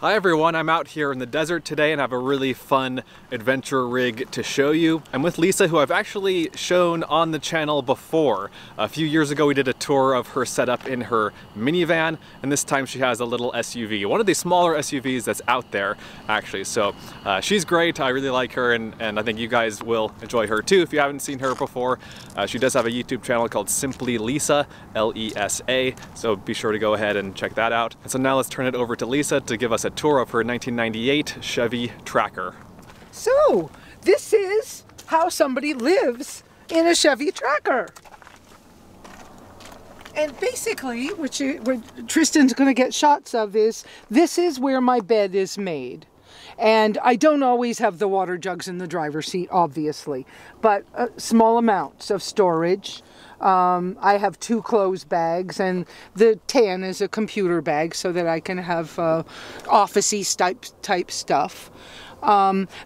Hi everyone, I'm out here in the desert today and have a really fun adventure rig to show you. I'm with Lisa, who I've actually shown on the channel before. A few years ago we did a tour of her setup in her minivan, and this time she has a little SUV, one of the smaller SUVs that's out there actually. So she's great, I really like her, and I think you guys will enjoy her too if you haven't seen her before. She does have a YouTube channel called Simply Lesa, L-E-S-A, so be sure to go ahead and check that out. And so now let's turn it over to Lisa to give us a tour of her 1998 Chevy Tracker. So, this is how somebody lives in a Chevy Tracker. And basically, what Tristan's going to get shots of is, this is where my bed is made. And I don't always have the water jugs in the driver's seat, obviously, but small amounts of storage. I have 2 clothes bags, and the tan is a computer bag so that I can have office-y type stuff.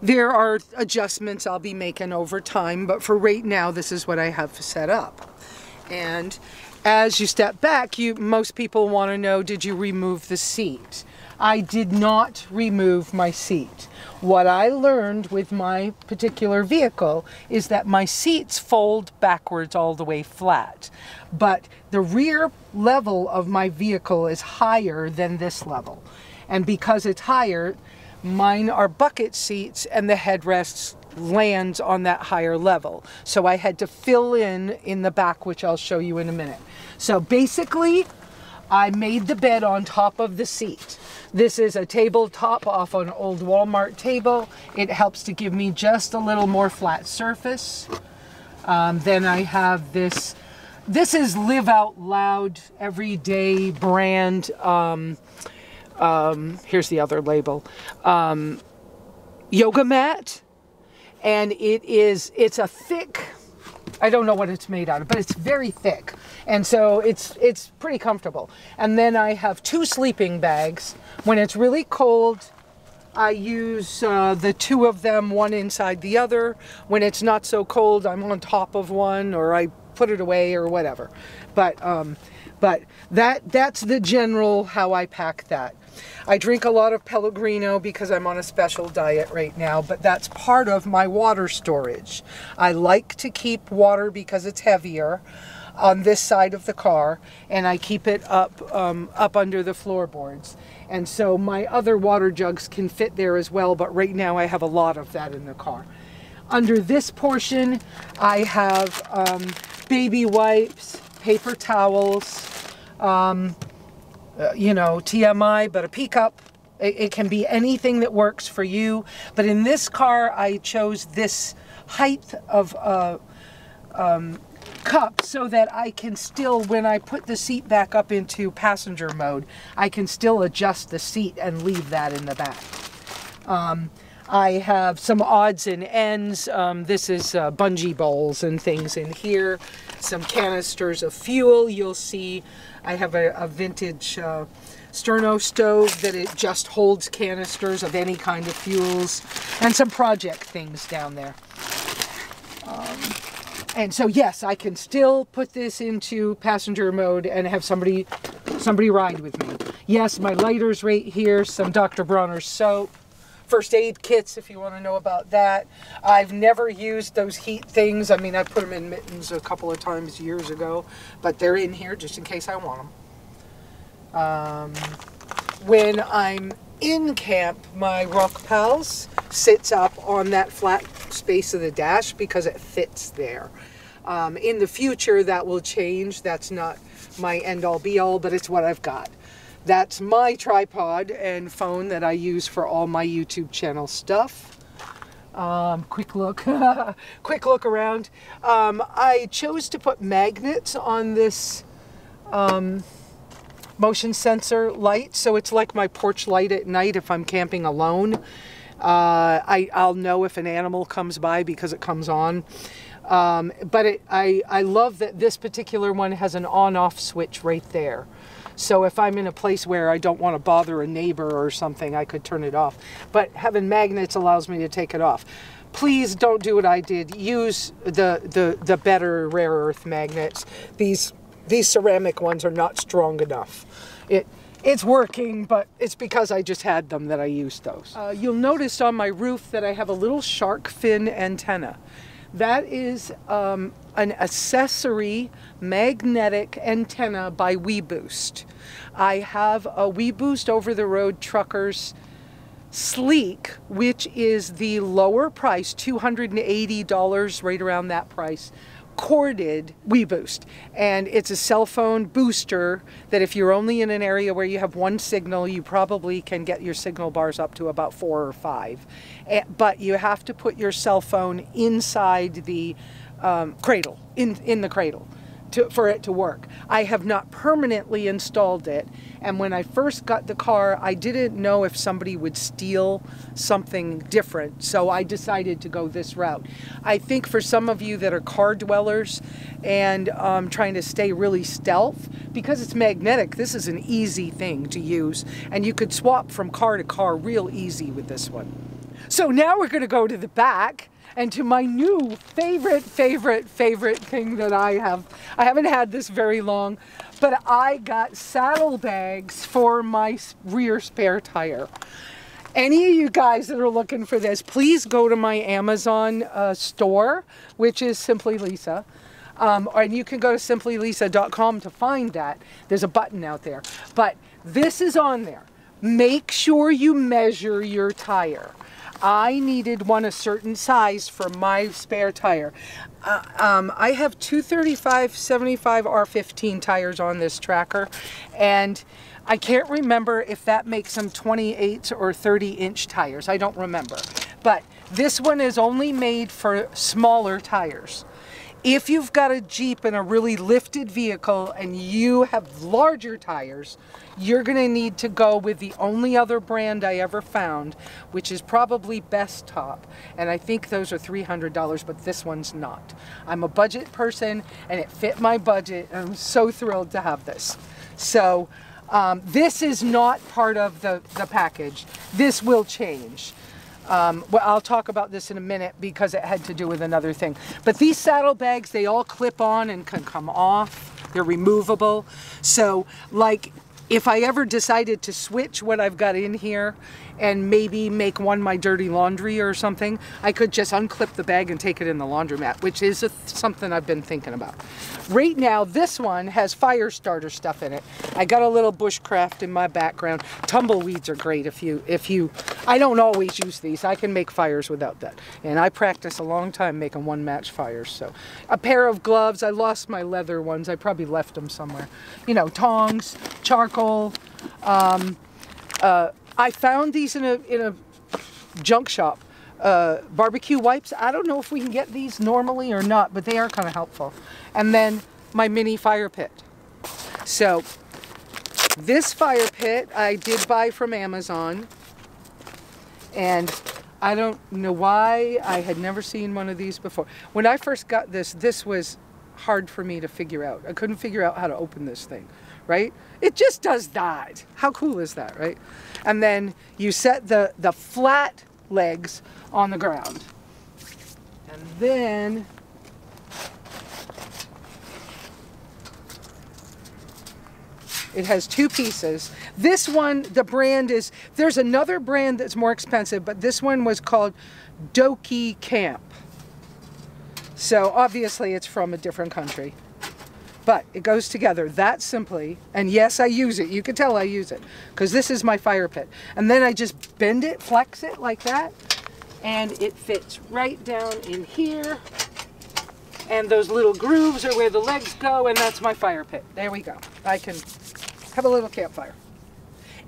There are adjustments I'll be making over time, but for right now, this is what I have set up. And as you step back, most people want to know, did you remove the seat? I did not remove my seat. What I learned with my particular vehicle is that my seats fold backwards all the way flat, but the rear level of my vehicle is higher than this level. And because it's higher, mine are bucket seats and the headrests lands on that higher level. So I had to fill in the back, which I'll show you in a minute. So basically, I made the bed on top of the seat. This is a tabletop off an old Walmart table. It helps to give me just a little more flat surface. Then I have this. This is Live Out Loud Everyday brand. Here's the other label. Yoga mat. And it's a thick, I don't know what it's made out of, but it's very thick. And so it's pretty comfortable. And then I have 2 sleeping bags. When it's really cold, I use the 2 of them, one inside the other. When it's not so cold, I'm on top of one, or I put it away or whatever. But that's the general how I pack that. I drink a lot of Pellegrino because I'm on a special diet right now, but that's part of my water storage. I like to keep water because it's heavier on this side of the car, and I keep it up under the floorboards. And so my other water jugs can fit there as well, but right now I have a lot of that in the car. Under this portion, I have baby wipes, paper towels, you know, TMI, but a P-cup. It can be anything that works for you. But in this car, I chose this height of cup so that I can still, when I put the seat back up into passenger mode, I can still adjust the seat and leave that in the back. I have some odds and ends. This is bungee bowls and things in here. Some canisters of fuel. You'll see I have a vintage sterno stove that it just holds canisters of any kind of fuels, and some project things down there. And so yes, I can still put this into passenger mode and have somebody ride with me. Yes, my lighter's right here, some Dr. Bronner's soap, first aid kits if you want to know about that. I've never used those heat things. I mean, I put them in mittens a couple of times years ago, but they're in here just in case I want them. When I'm in camp, my Rock Pals sits up on that flat space of the dash because it fits there. In the future, that will change. That's not my end-all be-all, but it's what I've got. That's my tripod and phone that I use for all my YouTube channel stuff. Quick look, quick look around. I chose to put magnets on this motion sensor light, so it's like my porch light at night if I'm camping alone. I'll know if an animal comes by because it comes on. But I love that this particular one has an on-off switch right there. So if I'm in a place where I don't want to bother a neighbor or something, I could turn it off. But having magnets allows me to take it off. Please don't do what I did. Use the better rare earth magnets. These ceramic ones are not strong enough. It's working, but it's because I just had them that I used those. You'll notice on my roof that I have a little shark fin antenna. That is an accessory magnetic antenna by WeBoost. I have a WeBoost over-the-road Truckers Sleek, which is the lower price, $280, right around that price, corded WeBoost, and it's a cell phone booster that if you're only in an area where you have one signal, you probably can get your signal bars up to about 4 or 5, but you have to put your cell phone inside the cradle, in the cradle, for it to work. I have not permanently installed it, and when I first got the car, I didn't know if somebody would steal something different, so I decided to go this route. I think for some of you that are car dwellers and trying to stay really stealth, because it's magnetic, this is an easy thing to use, and you could swap from car to car real easy with this one. So now we're going to go to the back and to my new favorite thing that I have. I haven't had this very long, but I got saddlebags for my rear spare tire. Any of you guys that are looking for this, please go to my Amazon store, which is Simply Lisa. And you can go to simplylisa.com to find that. There's a button out there. But this is on there. Make sure you measure your tire. I needed one a certain size for my spare tire. I have 235/75 R15 tires on this Tracker, and I can't remember if that makes them 28 or 30-inch tires. I don't remember. But this one is only made for smaller tires. If you've got a Jeep and a really lifted vehicle and you have larger tires, you're going to need to go with the only other brand I ever found, which is probably Best Top. And I think those are $300, but this one's not. I'm a budget person and it fit my budget, and I'm so thrilled to have this. So this is not part of the package. This will change. Well, I'll talk about this in a minute because it had to do with another thing. But these saddlebags, they all clip on and can come off. They're removable. So, like, if I ever decided to switch what I've got in here and maybe make one my dirty laundry or something, I could just unclip the bag and take it in the laundromat, which is something I've been thinking about. Right now, this one has fire starter stuff in it. I got a little bushcraft in my background. Tumbleweeds are great if you, I don't always use these. I can make fires without that. And I practice a long time making one-match fires. So a pair of gloves. I lost my leather ones. I probably left them somewhere. You know, tongs, charcoal. I found these in a junk shop. Barbecue wipes. I don't know if we can get these normally or not, but they are kind of helpful. And then my mini fire pit. So this fire pit I did buy from Amazon, and I don't know why I had never seen one of these before. When I first got this, this was hard for me to figure out. I couldn't figure out how to open this thing, right? It just does that. How cool is that, right? And then you set the flat legs on the ground. And then it has two pieces. This one, the brand is, there's another brand that's more expensive, but this one was called Doki Camp. So obviously it's from a different country. But it goes together that simply, and yes, I use it. You can tell I use it, because this is my fire pit. And then I just bend it, flex it like that, and it fits right down in here. And those little grooves are where the legs go, and that's my fire pit. There we go. I can have a little campfire.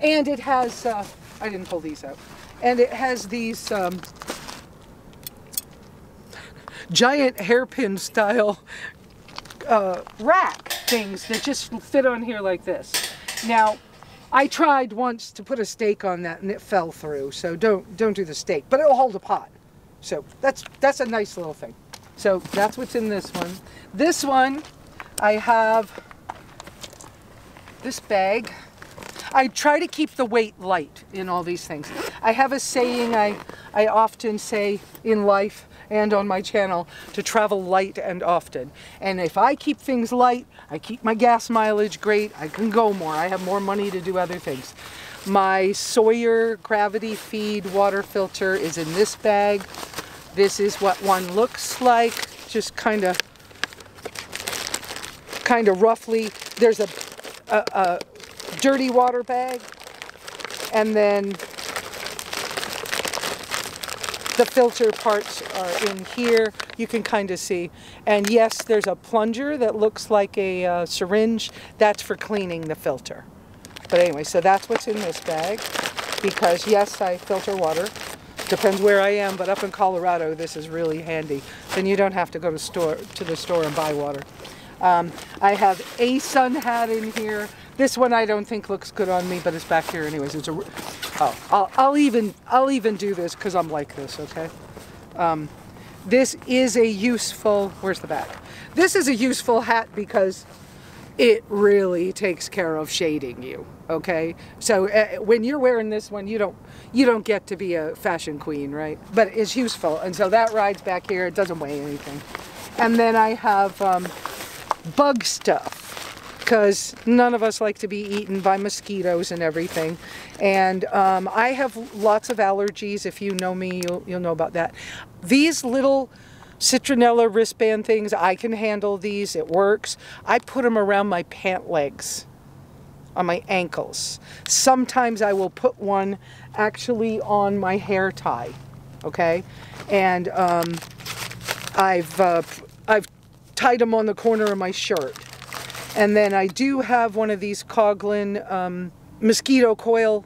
And it has, I didn't pull these out, and it has these giant hairpin style rack things that just fit on here like this. Now, I tried once to put a stake on that and it fell through, so don't do the stake, but it'll hold a pot. So that's a nice little thing. So that's what's in this one. This one, I have this bag. I try to keep the weight light in all these things. I have a saying I often say in life and on my channel, to travel light and often. And if I keep things light, I keep my gas mileage great, I can go more, I have more money to do other things. My Sawyer gravity feed water filter is in this bag. This is what one looks like, just kind of roughly. There's a dirty water bag, and then the filter parts are in here. You can kind of see. And yes, there's a plunger that looks like a syringe. That's for cleaning the filter. But anyway, so that's what's in this bag. Because yes, I filter water. Depends where I am, but up in Colorado, this is really handy. Then you don't have to go to the store and buy water. I have a sun hat in here. This one I don't think looks good on me, but it's back here anyways. It's a, I'll even do this because I'm like this, okay? This is a useful, where's the back? This is a useful hat because it really takes care of shading you, okay? So when you're wearing this one, you don't get to be a fashion queen, right? But it's useful, and so that rides back here. It doesn't weigh anything. And then I have bug stuff, because none of us like to be eaten by mosquitoes and everything. And I have lots of allergies. If you know me, you'll know about that. These little citronella wristband things, I can handle these. It works. I put them around my pant legs, on my ankles. Sometimes I will put one actually on my hair tie, okay? And I've tied them on the corner of my shirt. And then I do have one of these Coughlin mosquito coil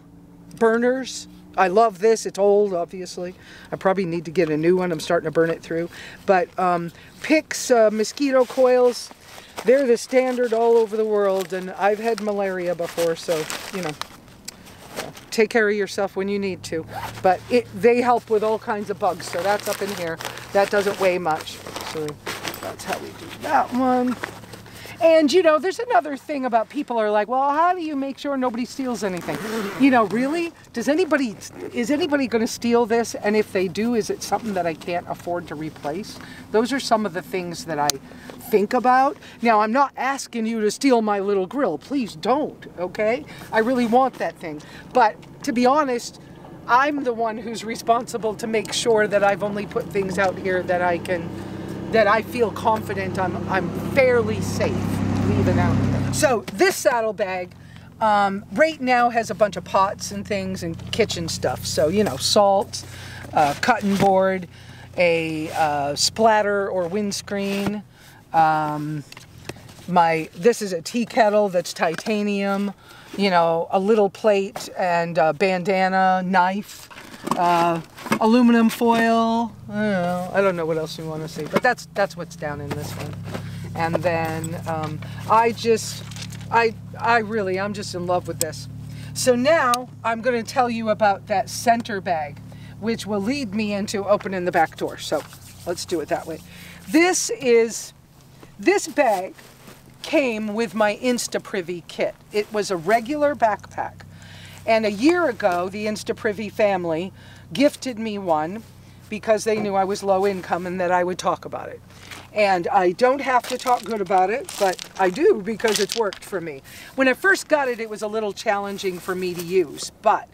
burners. I love this. It's old, obviously. I probably need to get a new one. I'm starting to burn it through. But Pix mosquito coils, they're the standard all over the world. And I've had malaria before, so, you know, take care of yourself when you need to. But they help with all kinds of bugs. So that's up in here. That doesn't weigh much. So that's how we do that one. And, you know, there's another thing about people are like, well, how do you make sure nobody steals anything? You know, really? Is anybody going to steal this? And if they do, is it something that I can't afford to replace? Those are some of the things that I think about. Now, I'm not asking you to steal my little grill. Please don't, okay? I really want that thing. But to be honest, I'm the one who's responsible to make sure that I've only put things out here that I feel confident I'm fairly safe leaving out there. So this saddlebag right now has a bunch of pots and things and kitchen stuff. So, you know, salt, cutting board, a splatter or windscreen. This is a tea kettle that's titanium, you know, a little plate and a bandana, knife. Aluminum foil. I don't know what else you want to see, but that's what's down in this one. And then I'm just in love with this. So now I'm going to tell you about that center bag, which will lead me into opening the back door. So let's do it that way. This bag came with my Instaprivy kit. It was a regular backpack. And a year ago, the Instaprivy family gifted me one because they knew I was low income and that I would talk about it. And I don't have to talk good about it, but I do because it's worked for me. When I first got it, it was a little challenging for me to use, but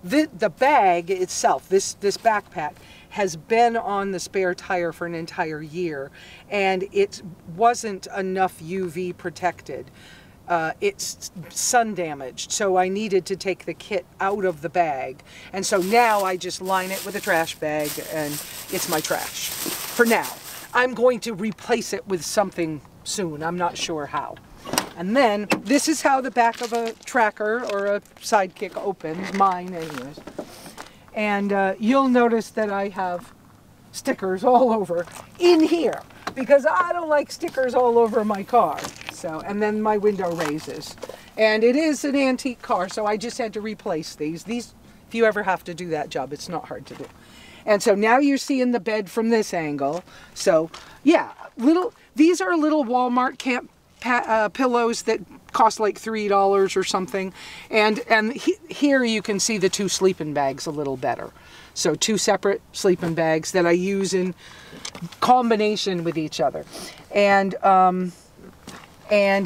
the bag itself, this backpack, has been on the spare tire for an entire year, and it wasn't enough UV protected. It's sun damaged, so I needed to take the kit out of the bag. And so now I just line it with a trash bag and it's my trash. For now. I'm going to replace it with something soon. I'm not sure how. And then this is how the back of a Tracker or a Sidekick opens, mine anyways. And you'll notice that I have stickers all over in here because I don't like stickers all over my car. So, and then my window raises. And it is an antique car, so I just had to replace these. These, if you ever have to do that job, it's not hard to do. And so now you're seeing the bed from this angle. So yeah, these are little Walmart camp pillows that cost like $3 or something. And here you can see the 2 sleeping bags a little better. So 2 separate sleeping bags that I use in combination with each other. And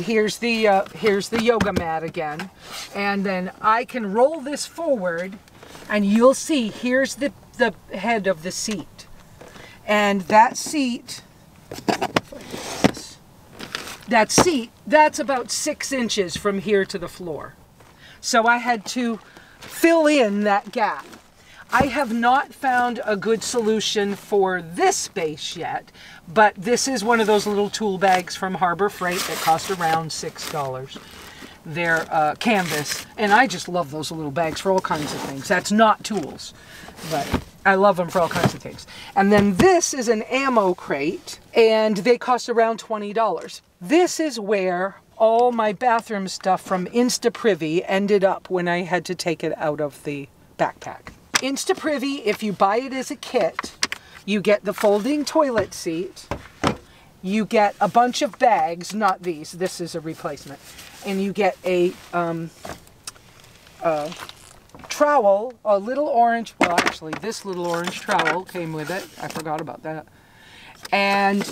here's the yoga mat again. And then I can roll this forward, and you'll see here's the head of the seat. And that seat, that's about 6 inches from here to the floor. So I had to fill in that gap. I have not found a good solution for this space yet, but this is one of those little tool bags from Harbor Freight that cost around $6. They're canvas, and I just love those little bags for all kinds of things. That's not tools, but I love them for all kinds of things. And then this is an ammo crate, and they cost around $20. This is where all my bathroom stuff from Instaprivy ended up when I had to take it out of the backpack. Instaprivy, if you buy it as a kit, you get the folding toilet seat, you get a bunch of bags, not these, this is a replacement, and you get a trowel, a little orange, well actually this little orange trowel came with it, I forgot about that, and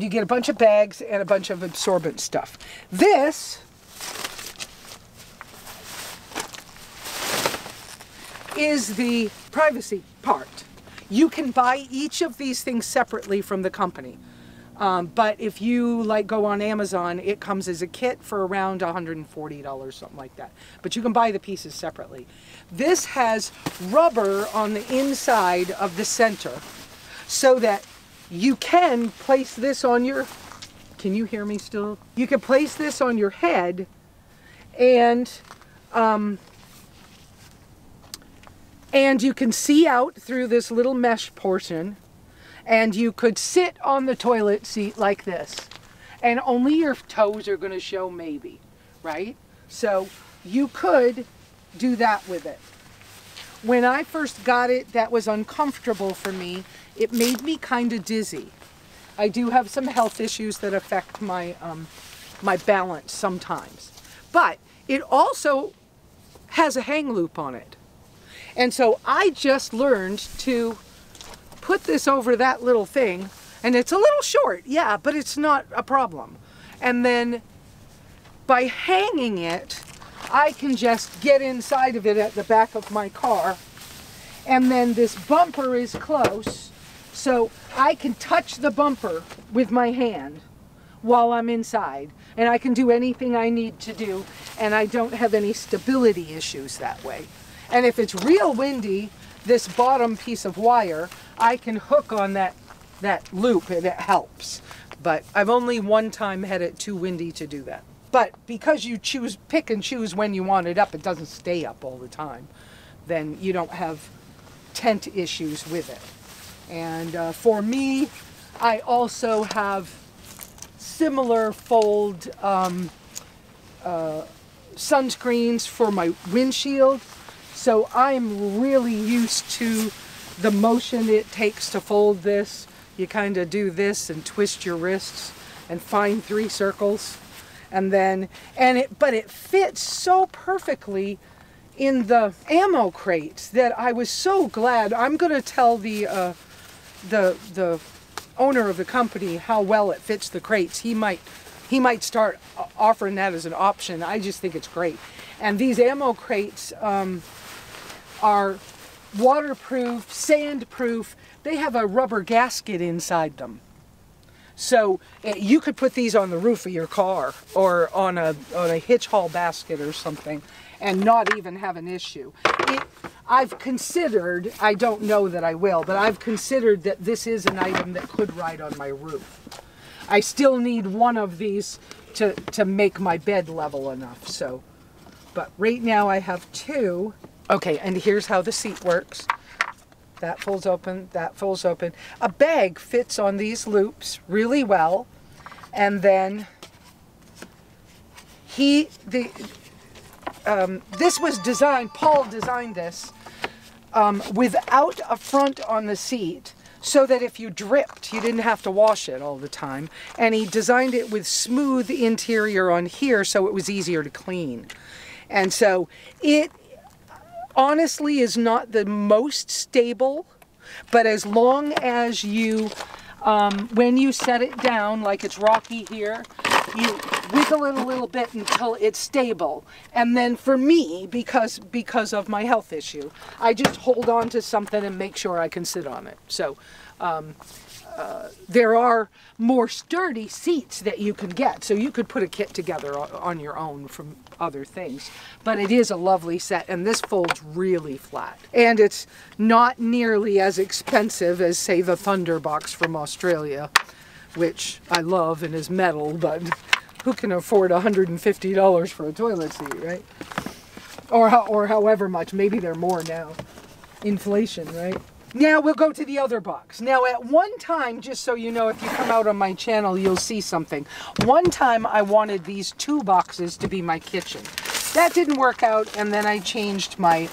you get a bunch of bags and a bunch of absorbent stuff. This is the privacy part. You can buy each of these things separately from the company. But if you like go on Amazon, it comes as a kit for around $140, something like that. But you can buy the pieces separately. This has rubber on the inside of the center so that you can place this on your, can you hear me still? You can place this on your head and you can see out through this little mesh portion, and you could sit on the toilet seat like this, and only your toes are going to show maybe, right? So you could do that with it. When I first got it, that was uncomfortable for me. It made me kind of dizzy. I do have some health issues that affect my, my balance sometimes. But it also has a hang loop on it. And so I just learned to put this over that little thing, and it's a little short, yeah, but it's not a problem. And then by hanging it, I can just get inside of it at the back of my car, and then this bumper is close, so I can touch the bumper with my hand while I'm inside, and I can do anything I need to do, and I don't have any stability issues that way. And if it's real windy, this bottom piece of wire, I can hook on that loop and it helps. But I've only one time had it too windy to do that. But because you pick and choose when you want it up, it doesn't stay up all the time, then you don't have tent issues with it. And for me, I also have similar fold sunscreens for my windshield. So I'm really used to the motion it takes to fold this. You kind of do this and twist your wrists and find 3 circles. And then, but it fits so perfectly in the ammo crates that I was so glad. I'm going to tell the owner of the company how well it fits the crates. He might start offering that as an option. I just think it's great. And these ammo crates are waterproof, sandproof. They have a rubber gasket inside them. So you could put these on the roof of your car or on a hitch haul basket or something and not even have an issue. I've considered, I don't know that I will, but I've considered that this is an item that could ride on my roof. I still need one of these to make my bed level enough. So, but right now I have 2. Okay, and here's how the seat works. That folds open, that folds open. A bag fits on these loops really well. And then this was designed, Paul designed this without a front on the seat so that if you dripped, you didn't have to wash it all the time. And he designed it with smooth interior on here so it was easier to clean. And so it honestly is not the most stable, but as long as you, when you set it down, like it's rocky here, you wiggle it a little bit until it's stable. And then for me, because of my health issue, I just hold on to something and make sure I can sit on it. So there are more sturdy seats that you can get. So you could put a kit together on your own from other things. But it is a lovely set, and this folds really flat. And it's not nearly as expensive as, say, the Thunderbox from Australia, which I love and is metal, but who can afford $150 for a toilet seat, right? Or however much. Maybe they're more now. Inflation, right? Now we'll go to the other box. Now at one time, just so you know, if you come out on my channel, you'll see something. One time I wanted these 2 boxes to be my kitchen. That didn't work out, and then I changed my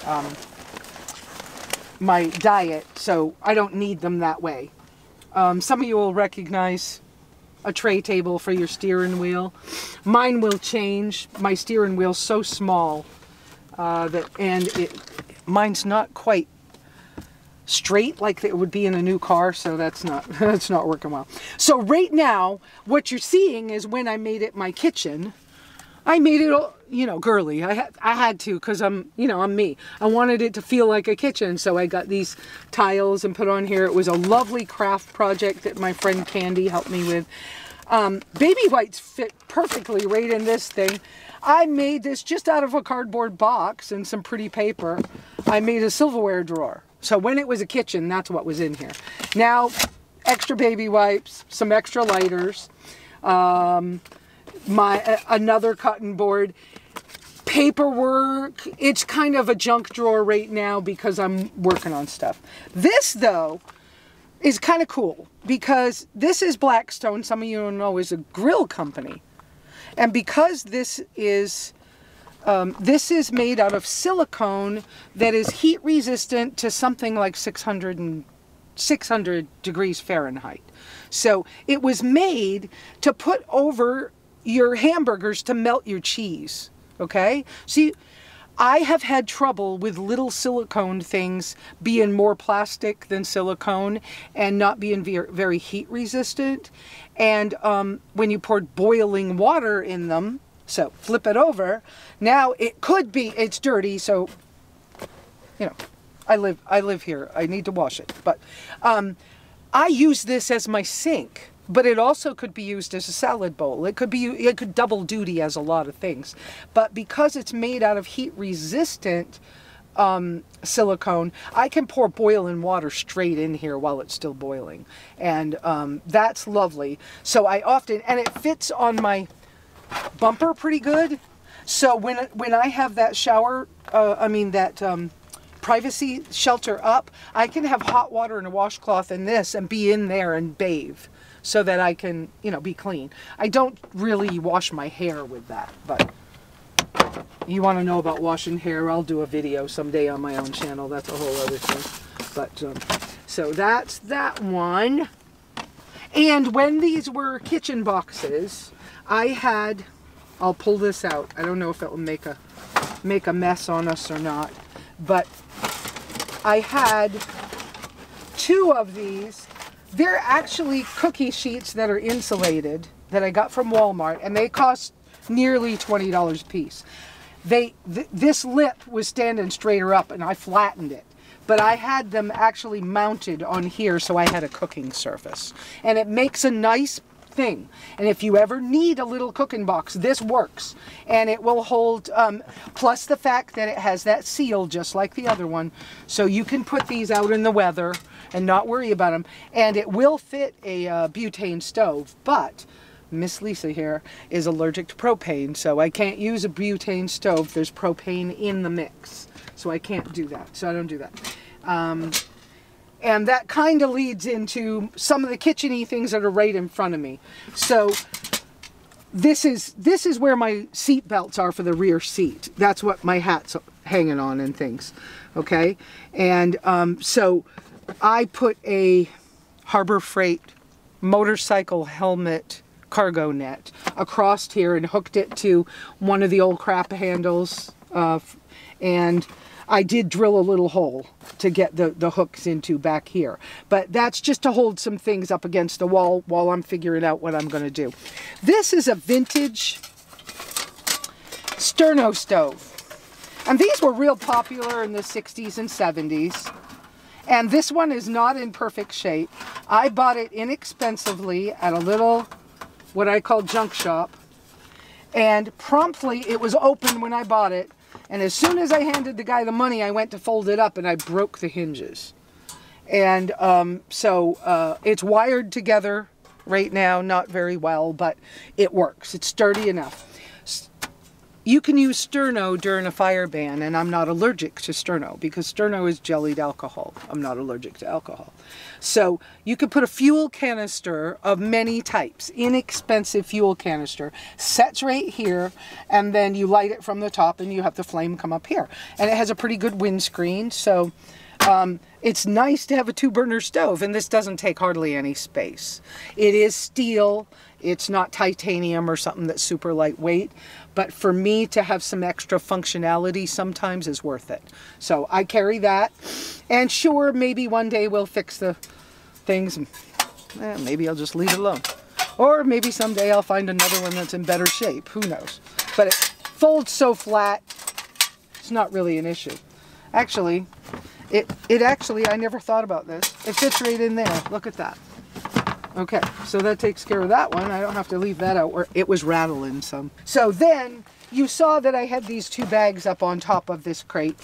my diet, so I don't need them that way. Some of you will recognize a tray table for your steering wheel. Mine will change. My steering wheel's so small mine's not quite straight like it would be in a new car, so that's not working well. So right now, what you're seeing is when I made it my kitchen, I made it, you know, girly. I had to, because I'm me. I wanted it to feel like a kitchen, so I got these tiles and put on here. It was a lovely craft project that my friend Candy helped me with. Baby wipes fit perfectly right in this thing. I made this just out of a cardboard box and some pretty paper. I made a silverware drawer. So when it was a kitchen, that's what was in here. Now, extra baby wipes, some extra lighters, another cotton board, paperwork. It's kind of a junk drawer right now because I'm working on stuff. This, though, is kind of cool because this is Blackstone. Some of you don't know is a grill company. And because this is made out of silicone that is heat resistant to something like 600 degrees Fahrenheit. So it was made to put over your hamburgers to melt your cheese. Okay? See, I have had trouble with little silicone things being more plastic than silicone and not being very heat resistant. And when you poured boiling water in them, so flip it over, now it could be, it's dirty, so, you know, I live here. I need to wash it. But I use this as my sink. But it also could be used as a salad bowl. It could double duty as a lot of things. But because it's made out of heat resistant silicone, I can pour boiling water straight in here while it's still boiling. And that's lovely. So I often, and it fits on my bumper pretty good. So when I have that shower, privacy shelter up, I can have hot water and a washcloth in this and be in there and bathe, so that I can, you know, be clean. I don't really wash my hair with that, but you want to know about washing hair, I'll do a video someday on my own channel. That's a whole other thing. But, so that's that one. And when these were kitchen boxes, I had, I'll pull this out. I don't know if it will make a mess on us or not, but I had 2 of these. They're actually cookie sheets that are insulated that I got from Walmart, and they cost nearly $20 a piece. This lip was standing straighter up, and I flattened it. But I had them actually mounted on here, so I had a cooking surface. And it makes a nice thing. And if you ever need a little cooking box, this works. And it will hold, plus the fact that it has that seal just like the other one. So you can put these out in the weather and not worry about them. And it will fit a butane stove, but Miss Lisa here is allergic to propane, so I can't use a butane stove. There's propane in the mix, so I can't do that. So I don't do that. And that kind of leads into some of the kitchen-y things that are right in front of me. So this is where my seat belts are for the rear seat. That's what my hat's hanging on and things. Okay, and so I put a Harbor Freight motorcycle helmet cargo net across here and hooked it to one of the old crap handles, and I did drill a little hole to get the hooks into back here. But that's just to hold some things up against the wall while I'm figuring out what I'm going to do. This is a vintage sterno stove. And these were real popular in the 60s and 70s. And this one is not in perfect shape. I bought it inexpensively at a little, what I call junk shop. And promptly, it was open when I bought it. And as soon as I handed the guy the money, I went to fold it up and I broke the hinges. And so it's wired together right now, not very well, but it works. It's sturdy enough. You can use sterno during a fire ban, and I'm not allergic to sterno because sterno is jellied alcohol. I'm not allergic to alcohol. So you could put a fuel canister of many types, inexpensive fuel canister, sets right here, and then you light it from the top and you have the flame come up here. And it has a pretty good windscreen, so it's nice to have a 2-burner stove, and this doesn't take hardly any space. It is steel. It's not titanium or something that's super lightweight, but for me to have some extra functionality sometimes is worth it. So I carry that, and sure, maybe one day we'll fix the things, and maybe I'll just leave it alone. Or maybe someday I'll find another one that's in better shape, who knows. But it folds so flat, it's not really an issue. Actually, I never thought about this. It fits right in there, look at that. Okay, so that takes care of that one. I don't have to leave that out where it was rattling some. So then you saw that I had these 2 bags up on top of this crate.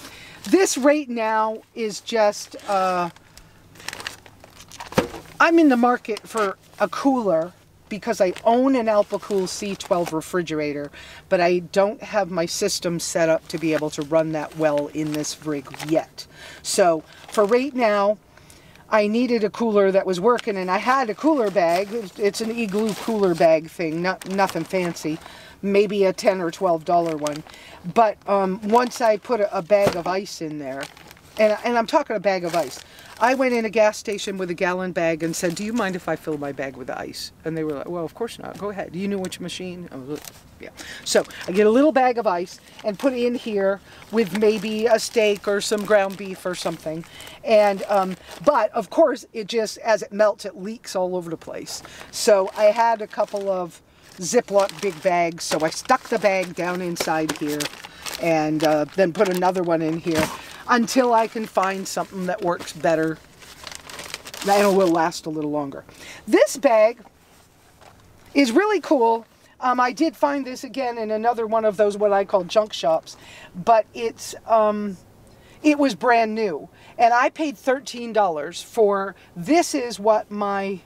This right now is just, I'm in the market for a cooler because I own an Alpacool C12 refrigerator, but I don't have my system set up to be able to run that well in this rig yet. So for right now, I needed a cooler that was working, and I had a cooler bag. It's an Igloo cooler bag thing, nothing fancy, maybe a $10 or $12 one. But once I put a bag of ice in there, and I'm talking a bag of ice, I went in a gas station with a gallon bag and said, do you mind if I fill my bag with ice? And they were like, well, of course not. Go ahead. Do you know which machine? I was like, yeah. So I get a little bag of ice and put it in here with maybe a steak or some ground beef or something. And, but of course, it just, as it melts, it leaks all over the place. So I had a couple of Ziploc big bags. So I stuck the bag down inside here and then put another one in here until I can find something that works better and will last a little longer. This bag is really cool. I did find this again in another one of those what I call junk shops, but it's it was brand new, and I paid $13 for this. Is what my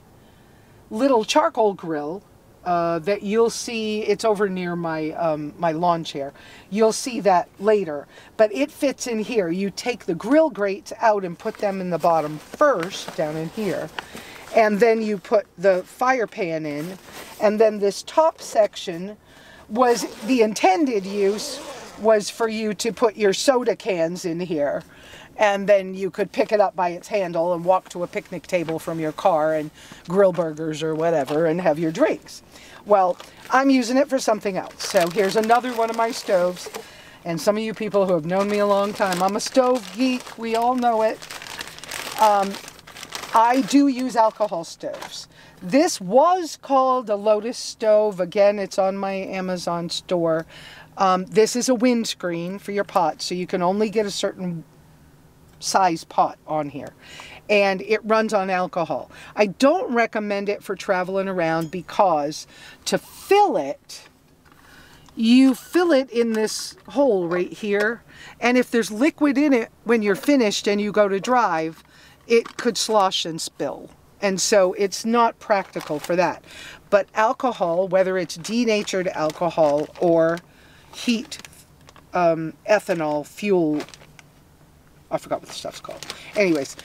little charcoal grill that you'll see, it's over near my my lawn chair. You'll see that later, but it fits in here. You take the grill grates out and put them in the bottom first, down in here, and then you put the fire pan in, and then this top section was the intended use was for you to put your soda cans in here, and then you could pick it up by its handle and walk to a picnic table from your car and grill burgers or whatever and have your drinks. Well, I'm using it for something else. So here's another one of my stoves. And some of you people who have known me a long time, I'm a stove geek. We all know it. I do use alcohol stoves. This was called a Lotus stove. Again, it's on my Amazon store. This is a windscreen for your pot, so you can only get a certain size pot on here, and it runs on alcohol. I don't recommend it for traveling around because to fill it, you fill it in this hole right here, and if there's liquid in it when you're finished and you go to drive, it could slosh and spill, and so it's not practical for that. But alcohol, whether it's denatured alcohol or heat ethanol fuel, I forgot what the stuff's called. Anyways,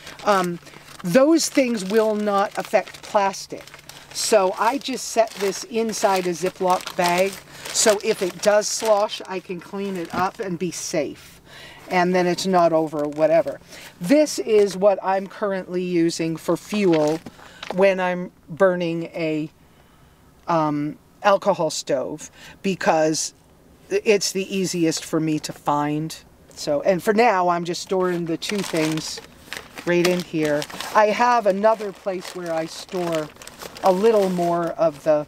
those things will not affect plastic. So I just set this inside a Ziploc bag, so if it does slosh, I can clean it up and be safe. And then it's not over whatever. This is what I'm currently using for fuel when I'm burning a alcohol stove, because it's the easiest for me to find. So, and for now, I'm just storing the two things right in here. I have another place where I store a little more of the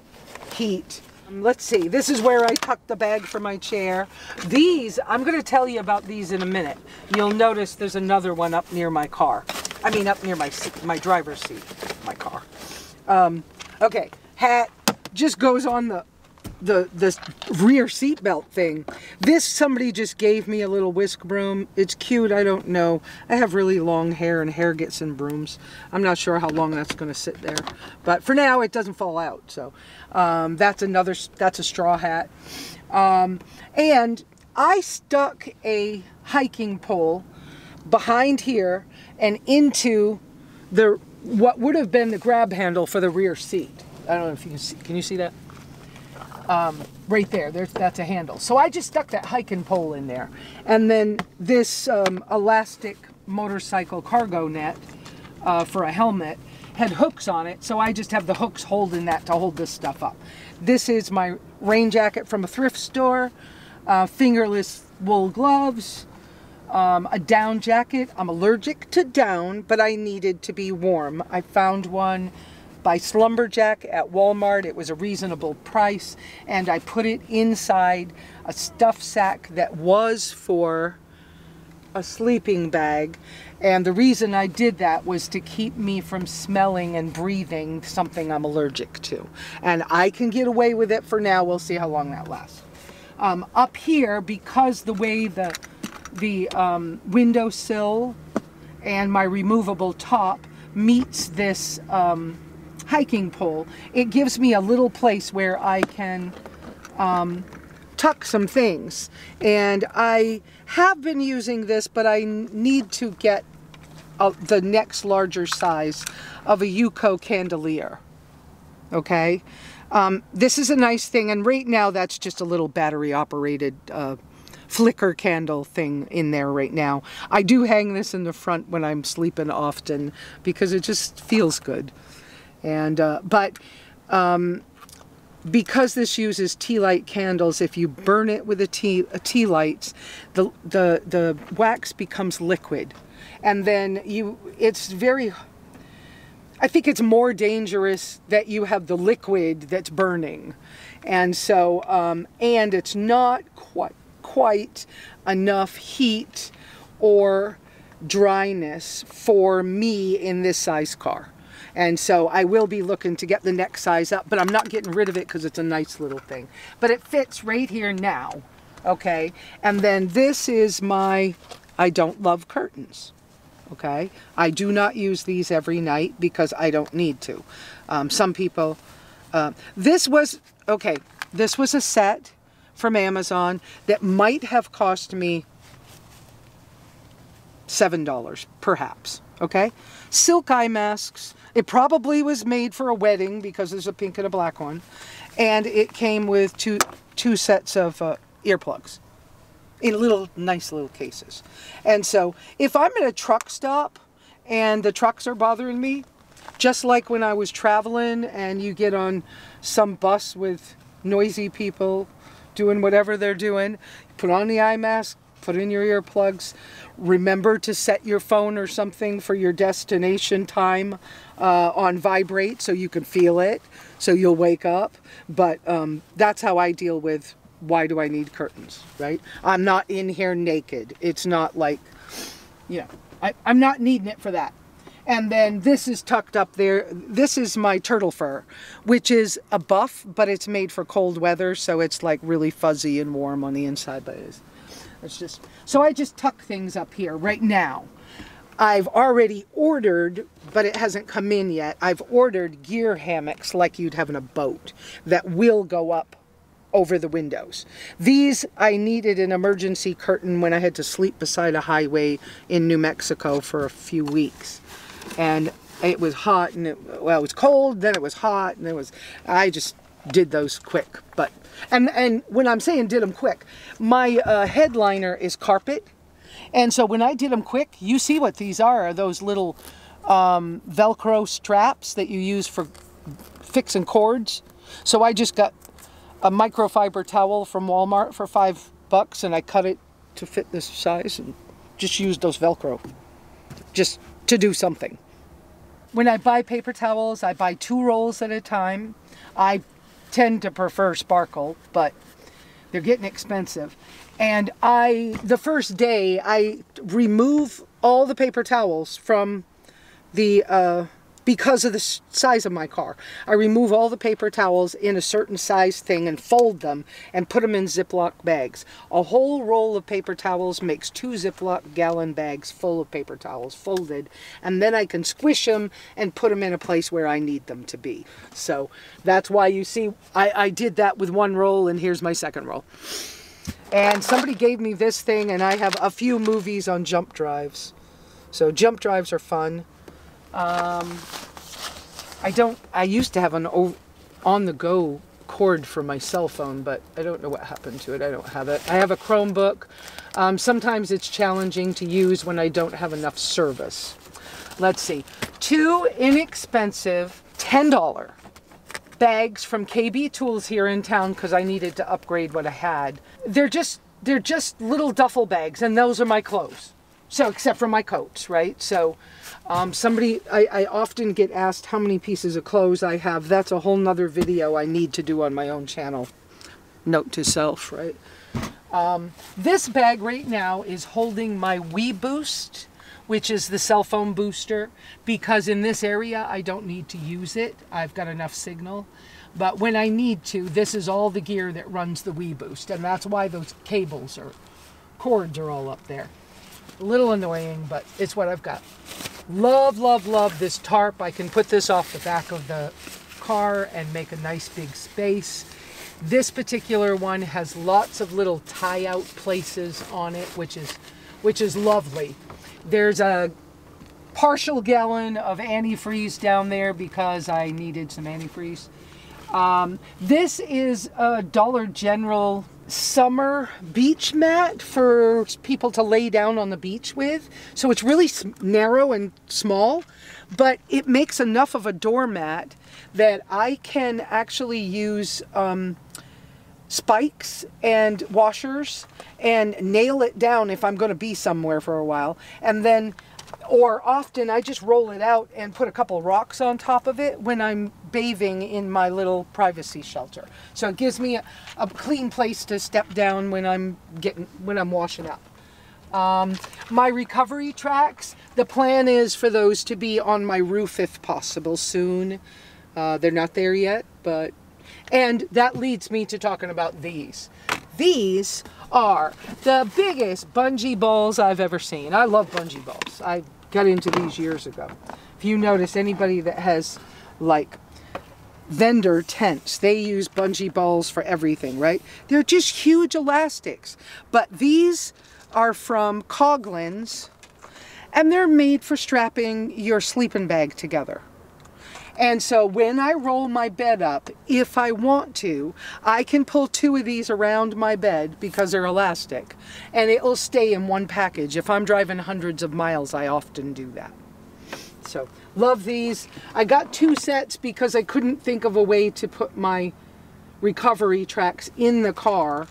heat. Let's see, this is where I tuck the bag for my chair. These, I'm going to tell you about these in a minute. You'll notice there's another one up near my car. I mean, up near my seat, my driver's seat, my car. Okay, hat just goes on the rear seat belt thing. This, somebody just gave me a little whisk broom. It's cute, I don't know. I have really long hair and hair gets in brooms. I'm not sure how long that's going to sit there. But for now, it doesn't fall out. So that's a straw hat. And I stuck a hiking pole behind here and into what would have been the grab handle for the rear seat. I don't know if you can you see that? Right there, that's a handle. So I just stuck that hiking pole in there. And then this elastic motorcycle cargo net for a helmet had hooks on it. So I just have the hooks holding that to hold this stuff up. This is my rain jacket from a thrift store, fingerless wool gloves, a down jacket. I'm allergic to down, but I needed to be warm. I found one by Slumberjack at Walmart. It was a reasonable price, and I put it inside a stuff sack that was for a sleeping bag. And the reason I did that was to keep me from smelling and breathing something I'm allergic to. And I can get away with it for now. We'll see how long that lasts. Up here, because the way the windowsill and my removable top meets this hiking pole, it gives me a little place where I can tuck some things. And I have been using this, but I need to get the next larger size of a Yuko chandelier. Okay, this is a nice thing, and right now that's just a little battery operated flicker candle thing in there right now. I do hang this in the front when I'm sleeping often because it just feels good. And because this uses tea light candles, if you burn it with a tea lights, the wax becomes liquid, and then I think it's more dangerous that you have the liquid that's burning, and so and it's not quite enough heat or dryness for me in this size car. And so I will be looking to get the next size up, but I'm not getting rid of it because it's a nice little thing. But it fits right here now, okay? And then this is my, I don't love curtains, okay? I do not use these every night because I don't need to. Some people, this was a set from Amazon that might have cost me $7, perhaps, okay? Silk eye masks. It probably was made for a wedding because there's a pink and a black one. And it came with two sets of earplugs in nice little cases. And so if I'm at a truck stop and the trucks are bothering me, just like when I was traveling and you get on some bus with noisy people doing whatever they're doing, put on the eye mask, put in your earplugs. Remember to set your phone or something for your destination time on vibrate so you can feel it, so you'll wake up. But that's how I deal with why do I need curtains, right? I'm not in here naked. It's not like, you know, I'm not needing it for that. And then this is tucked up there. This is my turtle fur, which is a buff, but it's made for cold weather, so it's like really fuzzy and warm on the inside, but it's just, so I just tuck things up here right now. I've already ordered, but it hasn't come in yet. I've ordered gear hammocks like you'd have in a boat that will go up over the windows. These, I needed an emergency curtain when I had to sleep beside a highway in New Mexico for a few weeks. And it was hot, and it was cold, then it was hot, and I just did those quick. But and when I'm saying did them quick, my headliner is carpet, and so when I did them quick, you see what these are those little Velcro straps that you use for fixing cords. So I just got a microfiber towel from Walmart for $5 and I cut it to fit this size and just used those Velcro just to do something. When I buy paper towels, I buy 2 rolls at a time. I tend to prefer sparkle, but they're getting expensive. And the first day, I remove all the paper towels from the, because of the size of my car. I remove all the paper towels in a certain size thing and fold them and put them in Ziploc bags. A whole roll of paper towels makes 2 Ziploc gallon bags full of paper towels folded, and then I can squish them and put them in a place where I need them to be. So that's why you see I did that with 1 roll, and here's my 2nd roll. And somebody gave me this thing, and I have a few movies on jump drives. So jump drives are fun. I used to have an on-the-go cord for my cell phone, but I don't know what happened to it. I don't have it. I have a Chromebook. Sometimes it's challenging to use when I don't have enough service. Let's see. 2 inexpensive $10 bags from KB Tools here in town because I needed to upgrade what I had. They're just little duffel bags, and those are my clothes. So, except for my coats, right? So, I often get asked how many pieces of clothes I have. That's a whole nother video I need to do on my own channel. Note to self, right? This bag right now is holding my Wii Boost, which is the cell phone booster, because in this area I don't need to use it. I've got enough signal. But when I need to, this is all the gear that runs the Wii Boost, and that's why those cables or cords are all up there. A little annoying, but it's what I've got. Love, love, love this tarp. I can put this off the back of the car and make a nice big space. This particular one has lots of little tie-out places on it, which is lovely. There's a partial gallon of antifreeze down there because I needed some antifreeze. This is a Dollar General summer beach mat for people to lay down on the beach with. So it's really narrow and small, but it makes enough of a doormat that I can actually use spikes and washers and nail it down if I'm going to be somewhere for a while. And then, or often I just roll it out and put a couple rocks on top of it when I'm bathing in my little privacy shelter. So it gives me a clean place to step down when I'm washing up. My recovery tracks, the plan is for those to be on my roof if possible soon. They're not there yet, but, and that leads me to talking about these. These are the biggest bungee balls I've ever seen. I love bungee balls. I got into these years ago. If you notice, anybody that has like vendor tents, they use bungee balls for everything, right? They're just huge elastics. But these are from Coghlan's, and they're made for strapping your sleeping bag together. And so when I roll my bed up, if I want to, I can pull 2 of these around my bed because they're elastic, and it will stay in one package. If I'm driving hundreds of miles, I often do that. So, love these. I got 2 sets because I couldn't think of a way to put my recovery tracks in the car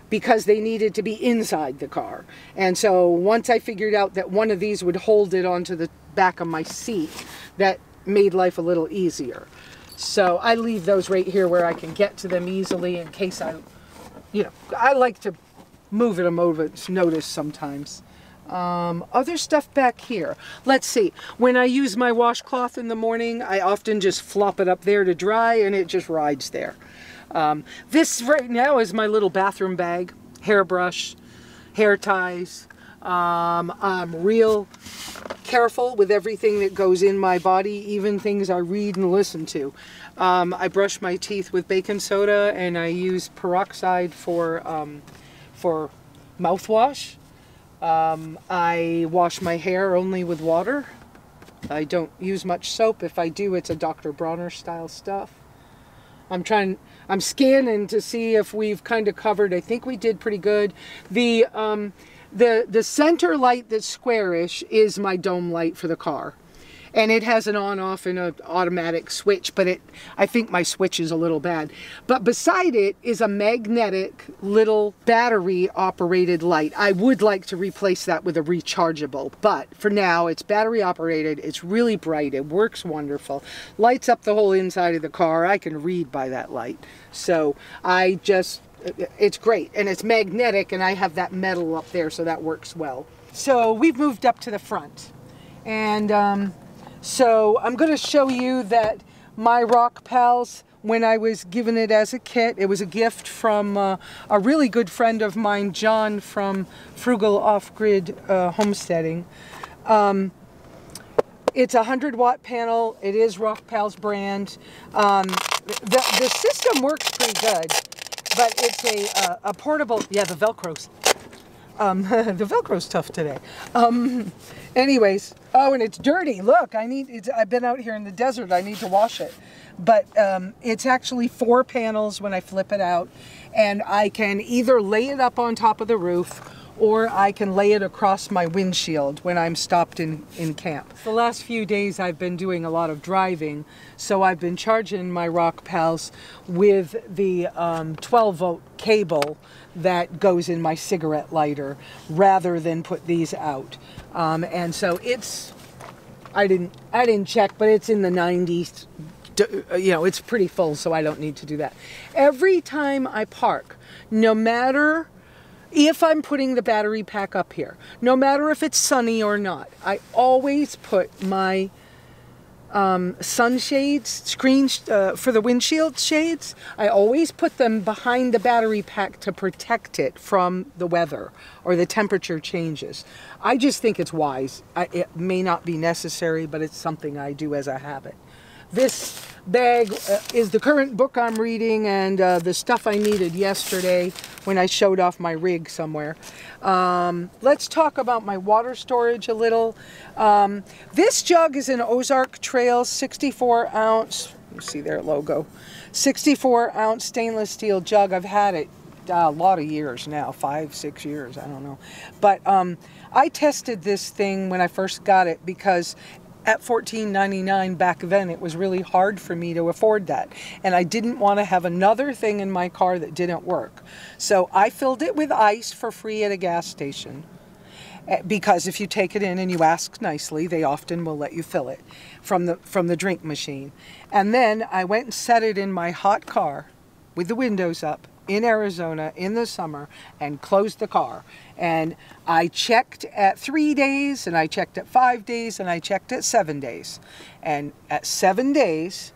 because they needed to be inside the car. And so once I figured out that one of these would hold it onto the back of my seat, that made life a little easier. So I leave those right here where I can get to them easily in case I like to move at a moment's notice sometimes. Other stuff back here. Let's see. When I use my washcloth in the morning, I often just flop it up there to dry and it just rides there. This right now is my little bathroom bag, hairbrush, hair ties. I'm real careful with everything that goes in my body, even things I read and listen to. I brush my teeth with baking soda, and I use peroxide for mouthwash. I wash my hair only with water. I don't use much soap. If I do, it's a Dr. Bronner style stuff. I'm scanning to see if we've kind of covered. I think we did pretty good. The center light that's squarish is my dome light for the car. And it has an on-off and an automatic switch, but I think my switch is a little bad. But beside it is a magnetic little battery-operated light. I would like to replace that with a rechargeable, but for now it's battery-operated. It's really bright. It works wonderful. Lights up the whole inside of the car. I can read by that light. So it's great, and it's magnetic, and I have that metal up there, so that works well. So we've moved up to the front, and so I'm going to show you that my Rock Pals, when I was given it as a kit, it was a gift from a really good friend of mine, John from Frugal Off-Grid Homesteading. It's a 100-watt panel. It is Rock Pals brand. The system works pretty good, but it's a portable. Yeah, the Velcro's. The Velcro's tough today. Anyways, oh, and it's dirty. Look, I've been out here in the desert. I need to wash it. But it's actually 4 panels when I flip it out, and I can either lay it up on top of the roof, or I can lay it across my windshield when I'm stopped in camp. The last few days I've been doing a lot of driving, so I've been charging my Rock Pals with the 12-volt cable that goes in my cigarette lighter rather than put these out. And so I didn't check, but it's in the 90s. You know, it's pretty full, so I don't need to do that. Every time I park, no matter if I'm putting the battery pack up here, no matter if it's sunny or not, I always put my sunshades, screens for the windshield shades, I always put them behind the battery pack to protect it from the weather or the temperature changes. I just think it's wise. It may not be necessary, but it's something I do as a habit. This bag is the current book I'm reading and the stuff I needed yesterday when I showed off my rig somewhere. Let's talk about my water storage a little. This jug is an Ozark Trails 64 ounce, you see their logo, 64 ounce stainless steel jug. I've had it a lot of years now, 5-6 years, I don't know. But I tested this thing when I first got it because at $14.99 back then, it was really hard for me to afford that. And I didn't want to have another thing in my car that didn't work. So I filled it with ice for free at a gas station. Because if you take it in and you ask nicely, they often will let you fill it from the drink machine. And then I went and set it in my hot car with the windows up in Arizona in the summer and closed the car. And I checked at 3 days, and I checked at 5 days, and I checked at 7 days. And at 7 days,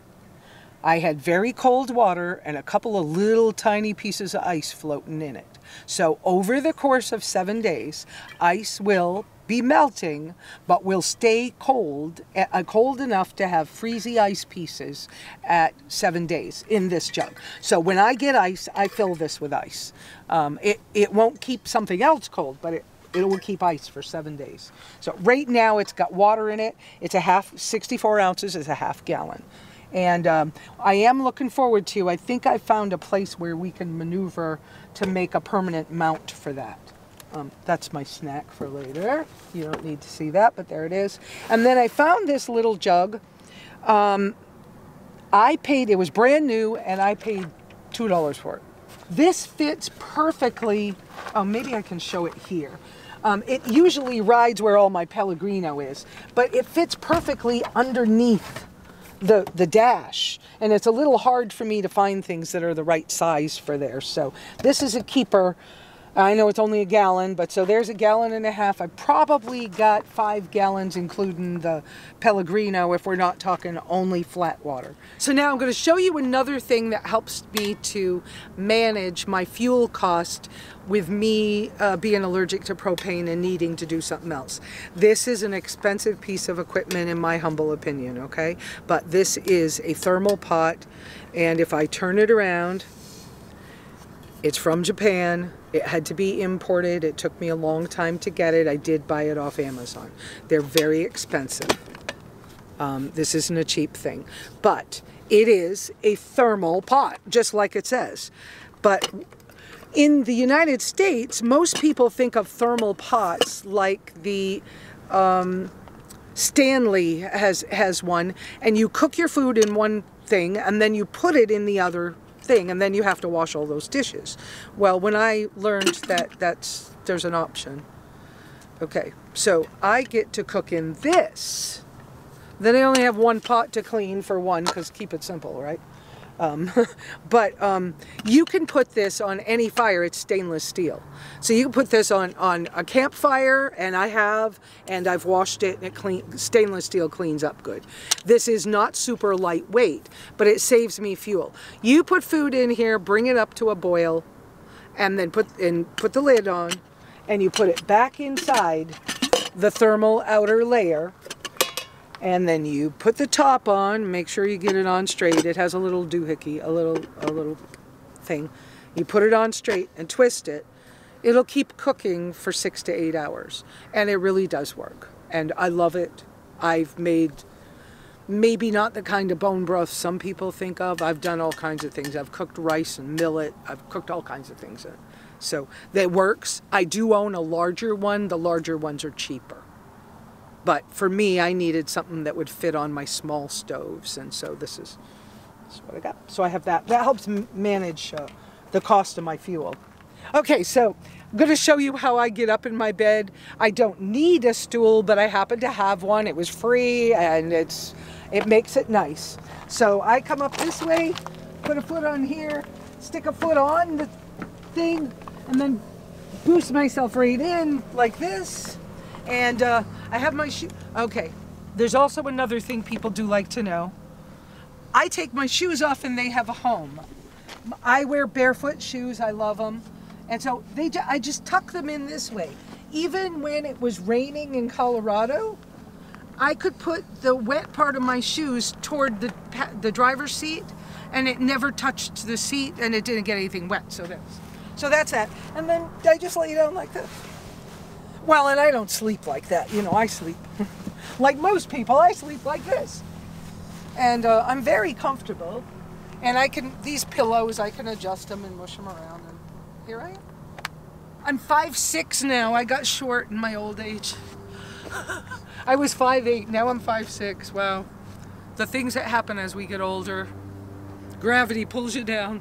I had very cold water and a couple of little tiny pieces of ice floating in it. So over the course of 7 days, ice will be melting, but will stay cold, cold enough to have freezy ice pieces at 7 days in this jug. So when I get ice, I fill this with ice. It won't keep something else cold, but it will keep ice for 7 days. So right now it's got water in it. It's 64 ounces is a half gallon. And I am looking forward to, I think I found a place where we can maneuver to make a permanent mount for that. That's my snack for later. You don't need to see that, but there it is. And then I found this little jug. It was brand new, and I paid $2 for it. This fits perfectly. Oh, maybe I can show it here. It usually rides where all my Pellegrino is, but it fits perfectly underneath the dash, and it's a little hard for me to find things that are the right size for there. So this is a keeper. I know it's only a gallon, but so there's a gallon and a half. I probably got 5 gallons, including the Pellegrino, if we're not talking only flat water. So now I'm going to show you another thing that helps me to manage my fuel cost with me being allergic to propane and needing to do something else. This is an expensive piece of equipment in my humble opinion, okay? But this is a thermal pot, and if I turn it around, it's from Japan. It had to be imported. It took me a long time to get it. I did buy it off Amazon. They're very expensive. This isn't a cheap thing, but it is a thermal pot, just like it says. But in the United States, most people think of thermal pots like the Stanley has one, and you cook your food in one thing and then you put it in the other thing, and then you have to wash all those dishes. Well, when I learned that there's an option. Okay, so I get to cook in this. Then I only have one pot to clean for one, because keep it simple, right? But you can put this on any fire. It's stainless steel. So you can put this on a campfire, and I've washed it, and stainless steel cleans up good. This is not super lightweight, but it saves me fuel. You put food in here, bring it up to a boil, and then put the lid on, and you put it back inside the thermal outer layer. And then you put the top on, make sure you get it on straight. It has a little doohickey, a little thing. You put it on straight and twist it. It'll keep cooking for 6 to 8 hours. And it really does work. And I love it. I've made maybe not the kind of bone broth some people think of. I've done all kinds of things. I've cooked rice and millet. I've cooked all kinds of things. So that works. I do own a larger one. The larger ones are cheaper. But for me, I needed something that would fit on my small stoves, and so this is what I got. So I have that. That helps manage the cost of my fuel. Okay, so I'm going to show you how I get up in my bed. I don't need a stool, but I happen to have one. It was free, and it makes it nice. So I come up this way, put a foot on here, stick a foot on the thing, and then boost myself right in like this. And I have my shoe. Okay, there's also another thing people do like to know. I take my shoes off and they have a home. I wear barefoot shoes. I love them. And so I just tuck them in this way. Even when it was raining in Colorado, I could put the wet part of my shoes toward the driver's seat, and it never touched the seat, and it didn't get anything wet. So that's that. And then I just lay down like this. Well, and I don't sleep like that. You know, I sleep like most people. I sleep like this. And I'm very comfortable. And these pillows, I can adjust them and mush them around. And here I am. I'm 5'6" now. I got short in my old age. I was 5'8", now I'm 5'6". Wow. The things that happen as we get older. Gravity pulls you down.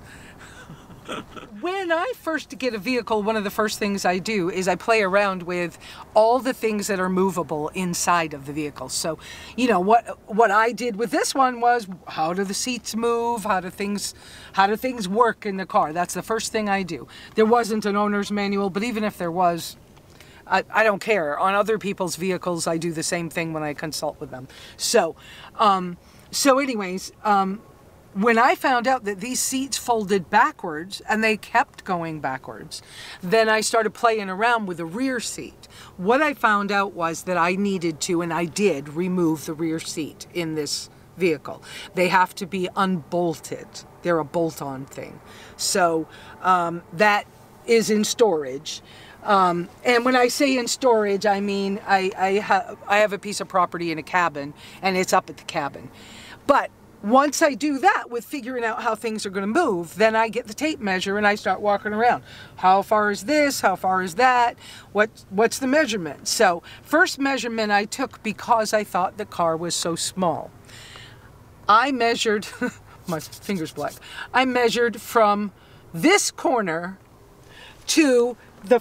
When I first get a vehicle, one of the first things I do is I play around with all the things that are movable inside of the vehicle. So, you know, what I did with this one was, how do the seats move? How do things work in the car? That's the first thing I do. There wasn't an owner's manual, but even if there was, I don't care. On other people's vehicles, I do the same thing when I consult with them. So anyways, when I found out that these seats folded backwards, and they kept going backwards, then I started playing around with the rear seat. What I found out was that I needed to, and I did, remove the rear seat in this vehicle. They have to be unbolted. They're a bolt-on thing. So that is in storage. And when I say in storage, I mean I have a piece of property in a cabin, and it's up at the cabin. But once I do that with figuring out how things are going to move, then I get the tape measure and I start walking around. How far is this? How far is that? What's the measurement? So first measurement I took because I thought the car was so small. I measured, my finger's black, I measured from this corner to the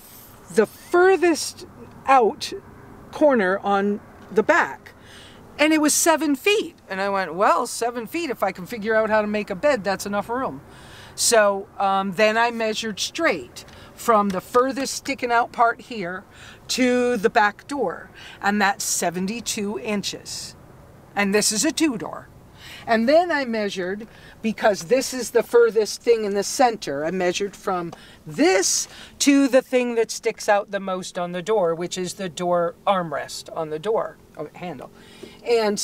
furthest out corner on the back. And it was 7 feet. And I went, well, 7 feet, if I can figure out how to make a bed, that's enough room. So then I measured straight from the furthest sticking out part here to the back door. And that's 72 inches. And this is a 2-door. And then I measured, because this is the furthest thing in the center, I measured from this to the thing that sticks out the most on the door, which is the door armrest on the door handle. And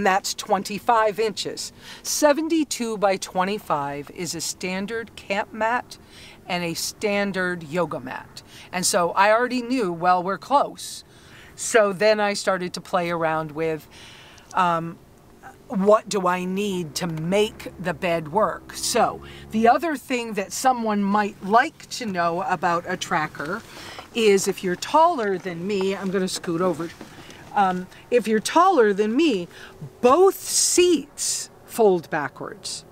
that's 25 inches. 72 by 25 is a standard camp mat and a standard yoga mat. And so I already knew, well, we're close. So then I started to play around with, what do I need to make the bed work? So the other thing that someone might like to know about a tracker is, if you're taller than me, I'm going to scoot over. If you're taller than me, both seats fold backwards.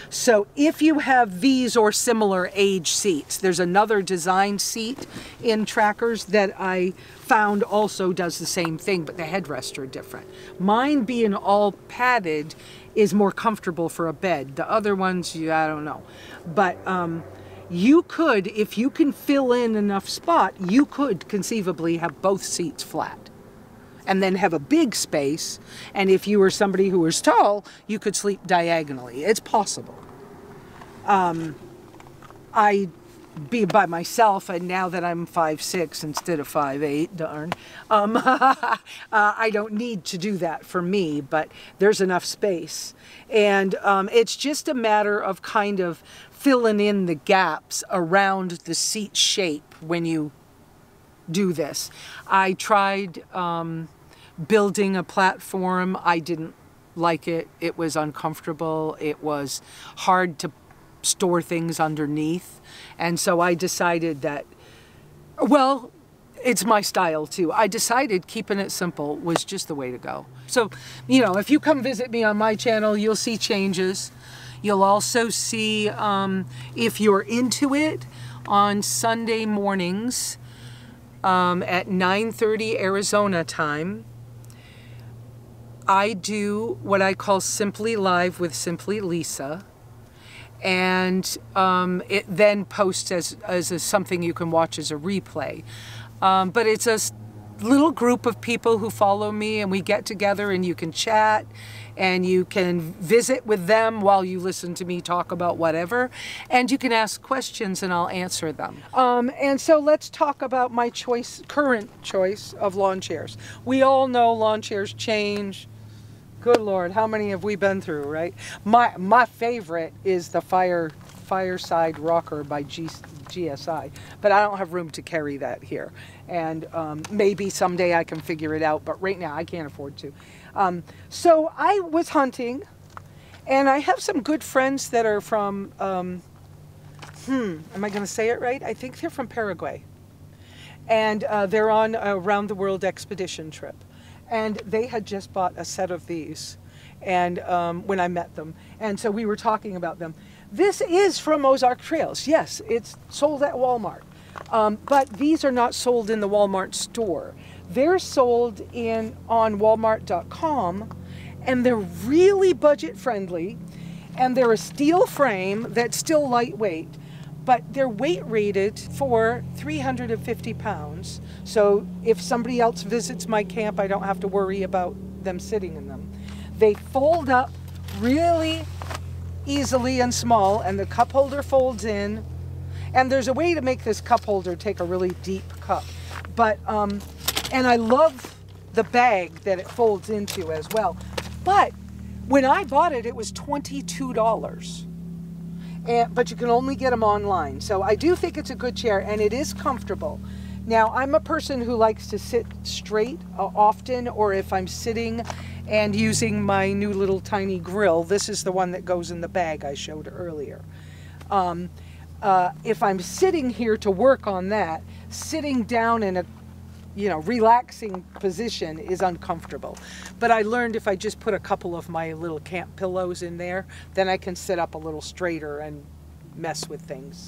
So if you have these or similar age seats, there's another design seat in Trackers that I found also does the same thing, but the headrests are different. Mine being all padded is more comfortable for a bed. The other ones, I don't know. But you could, if you can fill in enough spot, you could conceivably have both seats flat and then have a big space. And if you were somebody who was tall, you could sleep diagonally. It's possible. I be by myself, and now that I'm 5'6" instead of 5'8", darn, I don't need to do that for me, but there's enough space. And it's just a matter of kind of filling in the gaps around the seat shape when you do this. I tried building a platform. I didn't like it. It was uncomfortable. It was hard to store things underneath. And so I decided that, well, it's my style too. I decided keeping it simple was just the way to go. So, you know, if you come visit me on my channel, you'll see changes. You'll also see, if you're into it, on Sunday mornings at 9:30 Arizona time, I do what I call Simply Live with Simply Lisa. And it then posts as something you can watch as a replay. But it's a little group of people who follow me, and we get together and you can chat and you can visit with them while you listen to me talk about whatever, and you can ask questions and I'll answer them. And so let's talk about my current choice of lawn chairs. We all know lawn chairs change. Good Lord, how many have we been through, right? My favorite is the Fireside Rocker by GSI, but I don't have room to carry that here. And maybe someday I can figure it out, but right now I can't afford to. So I was hunting, and I have some good friends that are from, am I going to say it right? I think they're from Paraguay. And they're on a round the world expedition trip. And they had just bought a set of these, and when I met them. And so we were talking about them. This is from Ozark Trails. Yes, it's sold at Walmart. But these are not sold in the Walmart store. They're sold on Walmart.com, and they're really budget friendly. And they're a steel frame that's still lightweight, but they're weight rated for 350 pounds. So if somebody else visits my camp, I don't have to worry about them sitting in them. They fold up really easily and small, and the cup holder folds in. And there's a way to make this cup holder take a really deep cup. But, and I love the bag that it folds into as well. But when I bought it, it was $22. But you can only get them online. So I do think it's a good chair, and it is comfortable. Now, I'm a person who likes to sit straight often, or if I'm sitting and using my new little tiny grill, this is the one that goes in the bag I showed earlier. If I'm sitting here to work on that, sitting down in a relaxing position is uncomfortable. But I learned if I just put a couple of my little camp pillows in there, then I can sit up a little straighter and mess with things.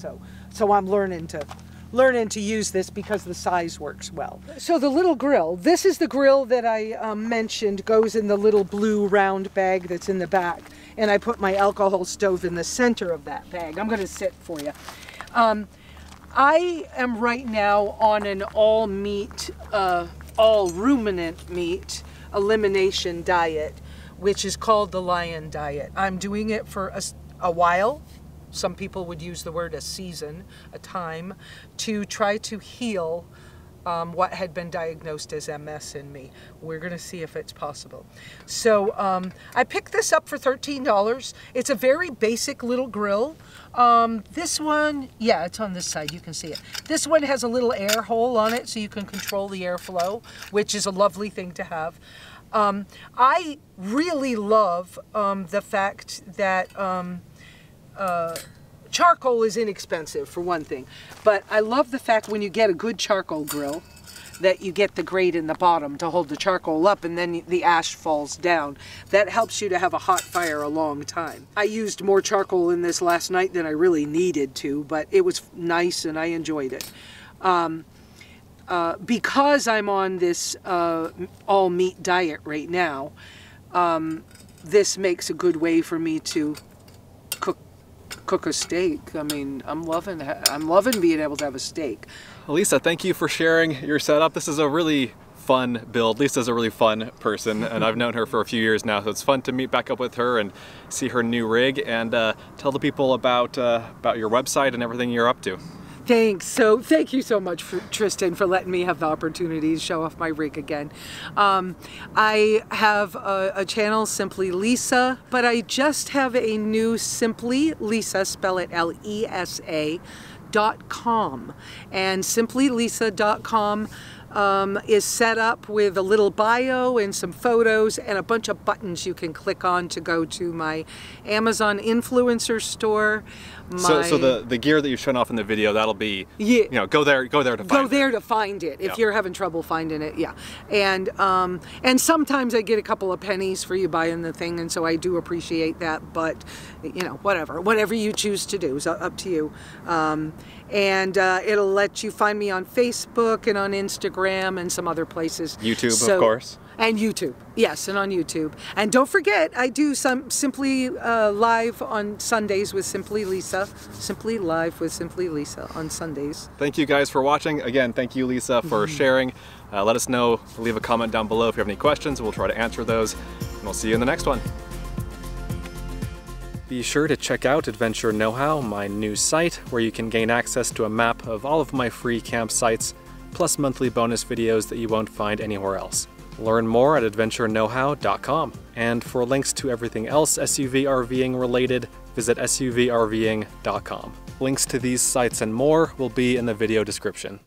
So I'm learning to use this because the size works well. So the little grill, this is the grill that I mentioned, goes in the little blue round bag that's in the back. And I put my alcohol stove in the center of that bag. I'm going to sit for you. I am right now on an all ruminant meat elimination diet, which is called the Lion Diet. I'm doing it for a while. Some people would use the word a season, a time, to try to heal what had been diagnosed as MS in me. We're going to see if it's possible. So I picked this up for $13. It's a very basic little grill. This one, yeah, it's on this side. You can see it. This one has a little air hole on it so you can control the airflow, which is a lovely thing to have. I really love the fact that charcoal is inexpensive, for one thing, but I love the fact when you get a good charcoal grill that you get the grate in the bottom to hold the charcoal up, and then the ash falls down. That helps you to have a hot fire a long time. I used more charcoal in this last night than I really needed to, but it was nice and I enjoyed it. Because I'm on this all meat diet right now, this makes a good way for me to cook a steak. I mean, I'm loving being able to have a steak. Lisa, thank you for sharing your setup. This is a really fun build. Lisa's a really fun person, and I've known her for a few years now, so it's fun to meet back up with her and see her new rig, and tell the people about your website and everything you're up to. Thanks. So thank you so much, Tristan, for letting me have the opportunity to show off my rig again. I have a channel, Simply Lesa, but I just have a new Simply Lesa, spell it LESA.com. And simplylesa.com is set up with a little bio and some photos and a bunch of buttons you can click on to go to my Amazon influencer store. So the gear that you've shown off in the video, that'll be, you know, go there to find it. Go there to find it if you're having trouble finding it, yeah. And sometimes I get a couple of pennies for you buying the thing, and so I do appreciate that, but, you know, whatever you choose to do is up to you. And it'll let you find me on Facebook and on Instagram and some other places. YouTube, of course. And YouTube, yes, and on YouTube. And don't forget, I do some Simply Live on Sundays with Simply Lesa. Simply Live with Simply Lesa on Sundays. Thank you guys for watching. Again, thank you, Lisa, for sharing. Let us know, leave a comment down below if you have any questions. We'll try to answer those, and we'll see you in the next one. Be sure to check out Adventure Know-How, my new site, where you can gain access to a map of all of my free campsites, plus monthly bonus videos that you won't find anywhere else. Learn more at adventureknowhow.com. And for links to everything else SUV RVing related, visit suvrving.com. Links to these sites and more will be in the video description.